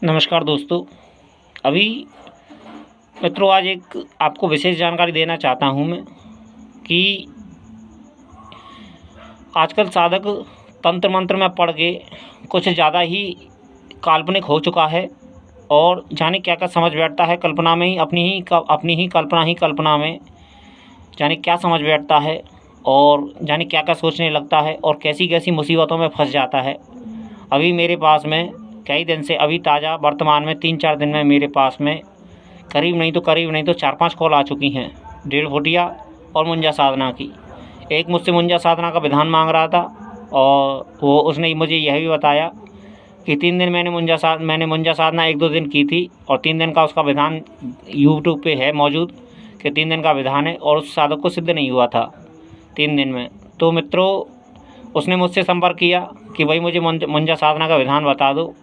नमस्कार दोस्तों। अभी मित्रों आज एक आपको विशेष जानकारी देना चाहता हूं मैं कि आजकल साधक तंत्र मंत्र में पढ़ के कुछ ज़्यादा ही काल्पनिक हो चुका है और जाने क्या क्या समझ बैठता है कल्पना में ही अपनी ही कल्पना में जाने क्या समझ बैठता है और जाने क्या क्या सोचने लगता है और कैसी कैसी मुसीबतों में फंस जाता है। अभी मेरे पास में कई दिन से अभी ताज़ा वर्तमान में 3-4 दिन में मेरे पास में करीब नहीं तो 4-5 कॉल आ चुकी हैं डेढ़ फुटिया और मुंजा साधना की। एक मुझसे मुंजा साधना का विधान मांग रहा था और वो उसने मुझे यह भी बताया कि 3 दिन मैंने मुंजा साधना 1-2 दिन की थी और 3 दिन का उसका विधान यूट्यूब पे है मौजूद कि 3 दिन का विधान है और उस साधक को सिद्ध नहीं हुआ था 3 दिन में। तो मित्रों उसने मुझसे संपर्क किया कि भाई मुझे मुंजा साधना का विधान बता दो।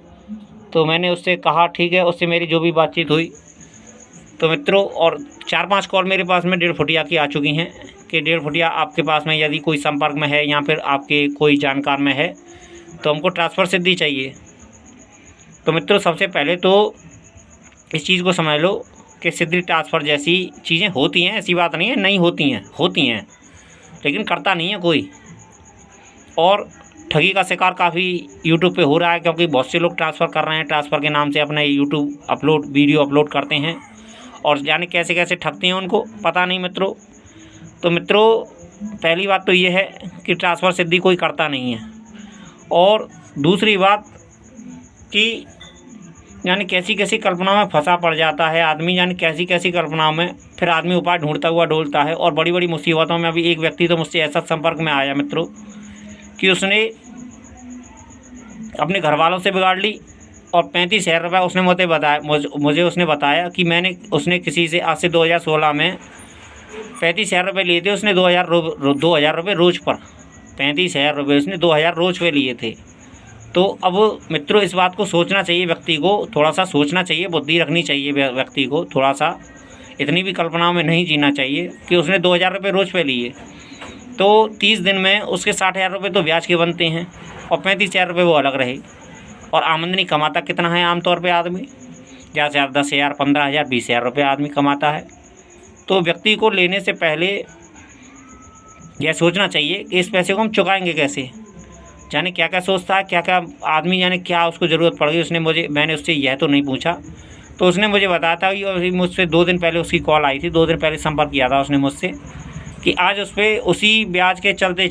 तो मैंने उससे कहा ठीक है, उससे मेरी जो भी बातचीत हुई तो मित्रों और 4-5 कॉल मेरे पास में डेढ़ फुटिया की आ चुकी हैं कि डेढ़ फुटिया आपके पास में यदि कोई संपर्क में है या फिर आपके कोई जानकार में है तो हमको ट्रांसफ़र सिद्धि चाहिए। तो मित्रों सबसे पहले तो इस चीज़ को समझ लो कि सिद्धि ट्रांसफ़र जैसी चीज़ें होती हैं, ऐसी बात नहीं है नहीं होती हैं लेकिन करता नहीं है कोई। और ठगी का शिकार काफ़ी यूट्यूब पे हो रहा है क्योंकि बहुत से लोग ट्रांसफ़र कर रहे हैं, ट्रांसफ़र के नाम से अपने यूट्यूब वीडियो अपलोड करते हैं और जाने कैसे कैसे ठगते हैं उनको पता नहीं मित्रों। तो मित्रों पहली बात तो ये है कि ट्रांसफ़र सिद्धि कोई करता नहीं है और दूसरी बात कि यानी कैसी कैसी कल्पना में फंसा पड़ जाता है आदमी, यानी कैसी कैसी कल्पनाओं में फिर आदमी उपाय ढूंढता हुआ डोलता है और बड़ी बड़ी मुसीबतों में। अभी एक व्यक्ति तो मुझसे ऐसा संपर्क में आया मित्रों कि उसने अपने घर वालों से बिगाड़ ली और 35,000 रुपये उसने मुझे उसने बताया कि उसने किसी से आज से 2016 में 35,000 रुपये लिए थे उसने 2,000 रुपये रोज़ पर 35,000 रुपये उसने 2,000 रोज़ पे लिए थे। तो अब मित्रों इस बात को सोचना चाहिए, व्यक्ति को थोड़ा सा सोचना चाहिए, बुद्धि रखनी चाहिए व्यक्ति को थोड़ा सा, इतनी भी कल्पनाओं में नहीं जीना चाहिए कि उसने 2,000 रुपये रोज़ पे लिए तो 30 दिन में उसके 60,000 रुपये तो ब्याज के बनते हैं और 35,000 रुपये वो अलग रहे। और आमदनी कमाता कितना है आमतौर पे आदमी, ज़्यादा से ज़्यादा 10,000, 15,000, 20,000 रुपये आदमी कमाता है। तो व्यक्ति को लेने से पहले यह सोचना चाहिए कि इस पैसे को हम चुकाएंगे कैसे। जाने क्या क्या सोचता है, क्या क्या आदमी, जाने क्या उसको ज़रूरत पड़ गई। मैंने उससे यह तो नहीं पूछा तो उसने मुझे बताया था कि मुझसे 2 दिन पहले उसकी कॉल आई थी, 2 दिन पहले संपर्क किया था उसने मुझसे कि आज उस पर उसी ब्याज के चलते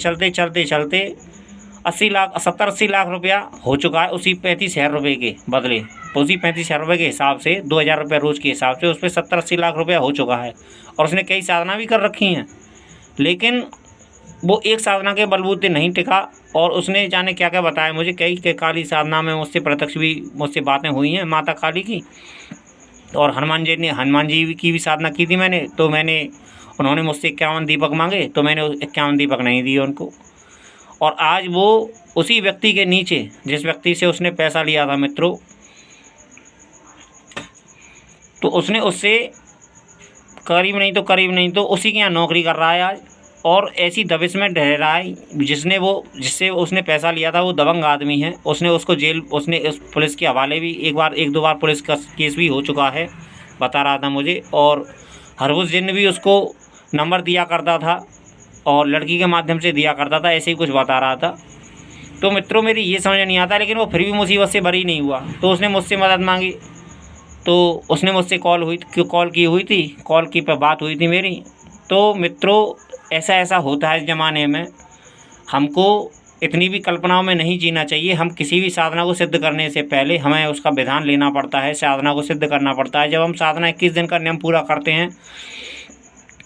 70-80 लाख रुपया हो चुका है उसी 35,000 रुपये के बदले। उसी 35,000 रुपये के हिसाब से 2,000 रुपये रोज़ के हिसाब से उस पर 70-80 लाख रुपया हो चुका है और उसने कई साधना भी कर रखी हैं लेकिन वो एक साधना के बलबूते नहीं टिका और उसने जाने क्या क्या बताया मुझे। कई के काली साधना में मुझसे बातें हुई हैं माता काली की और हनुमान जी की भी साधना की थी मैंने। तो उन्होंने मुझसे 51 दीपक मांगे तो मैंने 51 दीपक नहीं दिए उनको। और आज वो उसी व्यक्ति के नीचे जिस व्यक्ति से उसने पैसा लिया था मित्रों, तो उसने उससे करीब नहीं तो उसी के यहाँ नौकरी कर रहा है आज और ऐसी दबिश में ढह रहा है जिससे उसने पैसा लिया था वो दबंग आदमी है। उसने उस पुलिस के हवाले भी 1-2 बार पुलिस का केस भी हो चुका है बता रहा था मुझे। और हरबुज जिन भी उसको नंबर दिया करता था और लड़की के माध्यम से दिया करता था, ऐसे ही कुछ बता रहा था। तो मित्रों मेरी ये समझ नहीं आता लेकिन वो फिर भी मुसीबत से बरी नहीं हुआ तो उसने मुझसे मदद मांगी। तो उसने मुझसे कॉल की पर बात हुई थी मेरी। तो मित्रों ऐसा होता है इस ज़माने में, हमको इतनी भी कल्पनाओं में नहीं जीना चाहिए। हम किसी भी साधना को सिद्ध करने से पहले हमें उसका विधान लेना पड़ता है, साधना को सिद्ध करना पड़ता है। जब हम साधना 21 दिन का नियम पूरा करते हैं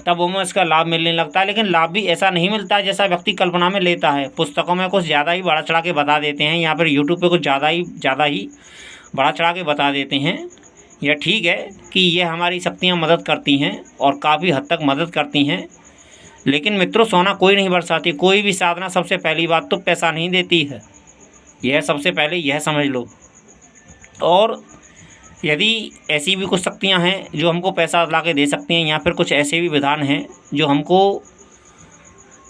तब हमें इसका लाभ मिलने लगता है, लेकिन लाभ भी ऐसा नहीं मिलता है जैसा व्यक्ति कल्पना में लेता है। पुस्तकों में कुछ ज़्यादा ही बढ़ा चढ़ा के बता देते हैं, यहाँ पर यूट्यूब पे कुछ ज़्यादा ही बढ़ा चढ़ा के बता देते हैं। यह ठीक है कि यह हमारी शक्तियाँ मदद करती हैं और काफ़ी हद तक मदद करती हैं, लेकिन मित्रों सोना कोई नहीं बरसाती। कोई भी साधना सबसे पहली बात तो पैसा नहीं देती है, यह सबसे पहले यह समझ लो। और यदि ऐसी भी कुछ शक्तियां हैं जो हमको पैसा ला के दे सकती हैं या फिर कुछ ऐसे भी विधान हैं जो हमको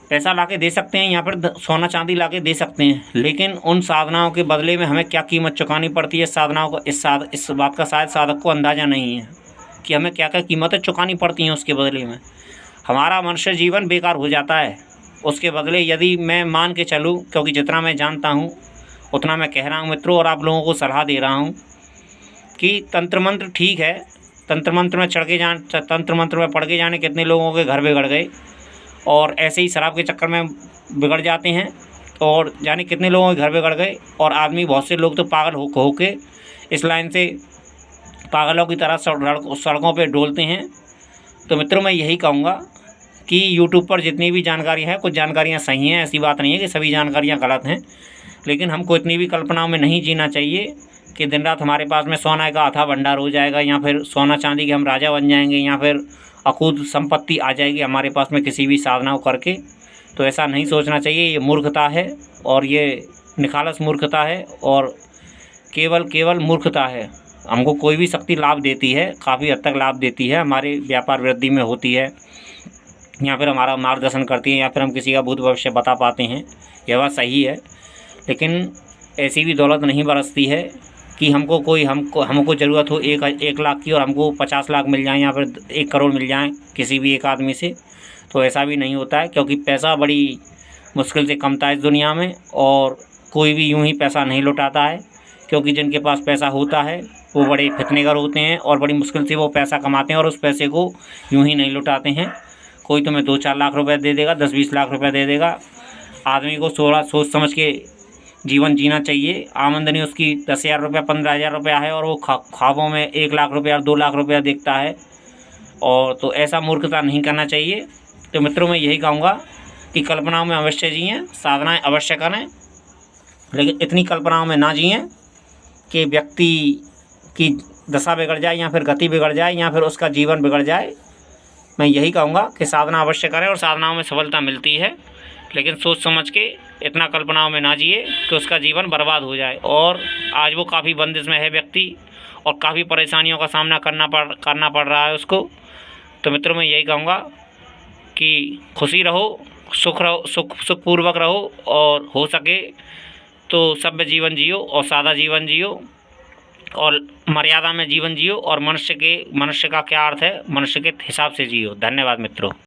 पैसा लाके दे सकते हैं या फिर सोना चांदी लाके दे सकते हैं, लेकिन उन साधनाओं के बदले में हमें क्या कीमत चुकानी पड़ती है साधनाओं को, इस बात का शायद साधक को अंदाज़ा नहीं है कि हमें क्या क्या कीमतें चुकानी पड़ती हैं उसके बदले में। हमारा मनुष्य जीवन बेकार हो जाता है उसके बदले। यदि मैं मान के चलूँ, क्योंकि जितना मैं जानता हूँ उतना मैं कह रहा हूँ मित्रों, और आप लोगों को सलाह दे रहा हूँ कि तंत्र मंत्र ठीक है, तंत्र मंत्र में तंत्र मंत्र में पढ़ के जाने कितने लोगों के घर बिगड़ गए, और ऐसे ही शराब के चक्कर में बिगड़ जाते हैं, और जाने कितने लोगों के घर बिगड़ गए। और आदमी, बहुत से लोग तो पागल हो के इस लाइन से पागलों की तरह सड़कों पे डोलते हैं। तो मित्रों, मैं यही कहूँगा कि यूट्यूब पर जितनी भी जानकारी है, कुछ जानकारियाँ सही हैं, ऐसी बात नहीं है कि सभी जानकारियाँ गलत हैं, लेकिन हमको इतनी भी कल्पनाओं में नहीं जीना चाहिए कि दिन रात हमारे पास में सोना का अथाह भंडार हो जाएगा, या फिर सोना चांदी के हम राजा बन जाएंगे, या फिर अकूत संपत्ति आ जाएगी हमारे पास में किसी भी साधनाओं करके। तो ऐसा नहीं सोचना चाहिए। ये मूर्खता है, और ये निखालस मूर्खता है, और केवल मूर्खता है। हमको कोई भी शक्ति लाभ देती है, काफ़ी हद तक लाभ देती है, हमारे व्यापार वृद्धि में होती है, या फिर हमारा मार्गदर्शन करती है, या फिर हम किसी का भूत भविष्य बता पाते हैं, यह बात सही है। लेकिन ऐसी भी दौलत नहीं बरसती है कि हमको ज़रूरत हो 1 लाख की और हमको 50 लाख मिल जाए, या फिर 1 करोड़ मिल जाए किसी भी एक आदमी से। तो ऐसा भी नहीं होता है, क्योंकि पैसा बड़ी मुश्किल से कमता है इस दुनिया में, और कोई भी यूं ही पैसा नहीं लुटाता है, क्योंकि जिनके पास पैसा होता है वो बड़े फितनेगर होते हैं, और बड़ी मुश्किल से वो पैसा कमाते हैं, और उस पैसे को यूं ही नहीं लुटाते हैं। कोई तुम्हें 2-4 लाख रुपए दे देगा, 10-20 लाख रुपए दे देगा। आदमी को थोड़ा सोच समझ के जीवन जीना चाहिए। आमदनी उसकी 10,000 रुपया 15,000 रुपया है, और वो ख्वाबों में 1 लाख रुपया और 2 लाख रुपया देखता है, और तो ऐसा मूर्खता नहीं करना चाहिए। तो मित्रों, मैं यही कहूँगा कि कल्पनाओं में अवश्य जिएँ, साधनाएँ अवश्य करें, लेकिन इतनी कल्पनाओं में ना जिएँ कि व्यक्ति की दशा बिगड़ जाए, या फिर गति बिगड़ जाए, या फिर उसका जीवन बिगड़ जाए। मैं यही कहूँगा कि साधना अवश्य करें, और साधनाओं में सफलता मिलती है, लेकिन सोच समझ के इतना कल्पनाओं में ना जिए कि उसका जीवन बर्बाद हो जाए। और आज वो काफ़ी बंदिश में है व्यक्ति, और काफ़ी परेशानियों का सामना करना पड़ रहा है उसको। तो मित्रों, मैं यही कहूँगा कि खुशी रहो, सुखपूर्वक रहो, और हो सके तो सभ्य जीवन जियो, और सादा जीवन जियो, और मर्यादा में जीवन जियो, और मनुष्य का क्या अर्थ है, मनुष्य के हिसाब से जियो। धन्यवाद मित्रों।